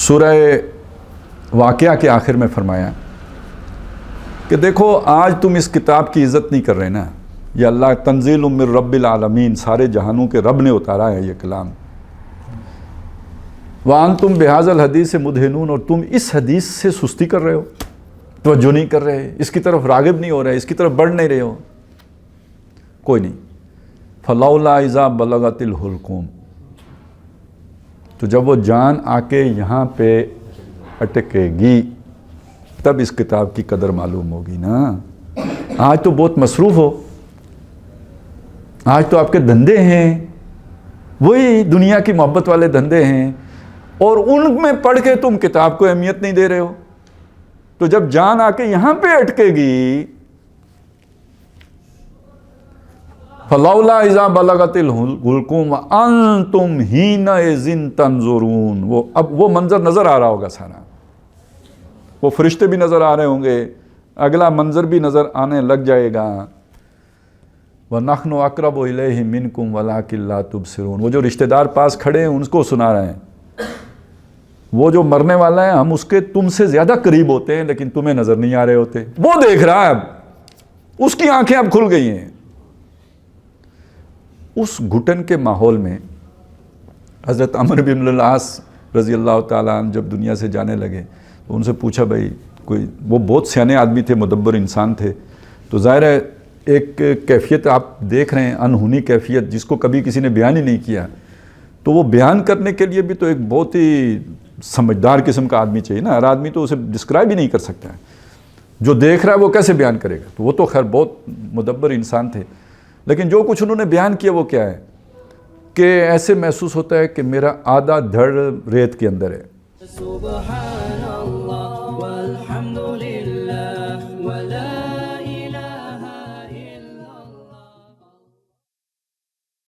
سورہ واقعہ کے آخر میں فرمایا کہ دیکھو آج تم اس کتاب کی عزت نہیں کر رہے نا، یہ اللہ تنزیل من رب العالمین، سارے جہانوں کے رب نے اتارا ہے یہ کلام، وَأَنْتُمْ بِهَذَا الْحَدِيثِ مُدْهِنُونَ، اور تم اس حدیث سے سستی کر رہے ہو، توجہ نہیں کر رہے، اس کی طرف راغب نہیں ہو رہے، اس کی طرف بڑھ نہیں رہے ہو، کوئی نہیں۔ فَلَوْلَا إِذَا بَلَغَتِ الْحُلْقُومَ، تو جب وہ جان آ کے یہاں پہ اٹکے گی تب اس کتاب کی قدر معلوم ہوگی نا۔ آج تو بہت مصروف ہو، آج تو آپ کے دھندے ہیں وہی دنیا کی محبت والے دھندے ہیں، اور ان میں پڑھ کے تم کتاب کو اہمیت نہیں دے رہے ہو، تو جب جان آ کے یہاں پہ اٹکے گی فَلَوْلَا إِذَا بَلَغَتِ الْحُلْقُومَ وَأَنْتُمْ حِينَئِذٍ تَنْظُرُونَ، اب وہ منظر نظر آ رہا ہوگا سارا، وہ فرشتے بھی نظر آ رہے ہوں گے، اگلا منظر بھی نظر آنے لگ جائے گا۔ وَنَحْنُ أَقْرَبُ إِلَيْهِ مِنْكُمْ وَلَٰكِن لَا تُبْصِرُونَ، وہ جو رشتہ دار پاس کھڑے ہیں ان کو سنا رہے ہیں، وہ جو مرنے والا ہے ہم اس کے تم سے زیادہ قریب ہوتے ہیں لیکن تمہیں نظر نہیں آ رہے ہوتے، وہ دیکھ رہا ہے، اب اس کی آنکھیں اب کھل گئی ہیں۔ اس گھٹن کے ماحول میں حضرت عمرو بن العاص رضی اللہ تعالیٰ عنہ جب دنیا سے جانے لگے تو ان سے پوچھا بھائی کوئی، وہ بہت سیانے آدمی تھے، مدبر انسان تھے، تو ظاہر ہے ایک کیفیت آپ دیکھ رہے ہیں، انہونی کیفیت جس کو کبھی کسی نے بیان ہی نہیں کیا، تو وہ بیان کرنے کے لیے بھی تو ایک بہت ہی سمجھدار قسم کا آدمی چاہیے نا، ہر آدمی تو اسے ڈسکرائب ہی نہیں کر سکتا ہے، جو دیکھ رہا ہے وہ کیسے بیان کرے گا، تو وہ تو خیر بہت مدبر انسان تھے، لیکن جو کچھ انہوں نے بیان کیا وہ کیا ہے کہ ایسے محسوس ہوتا ہے کہ میرا آدھا دھڑ ریت کے اندر ہے۔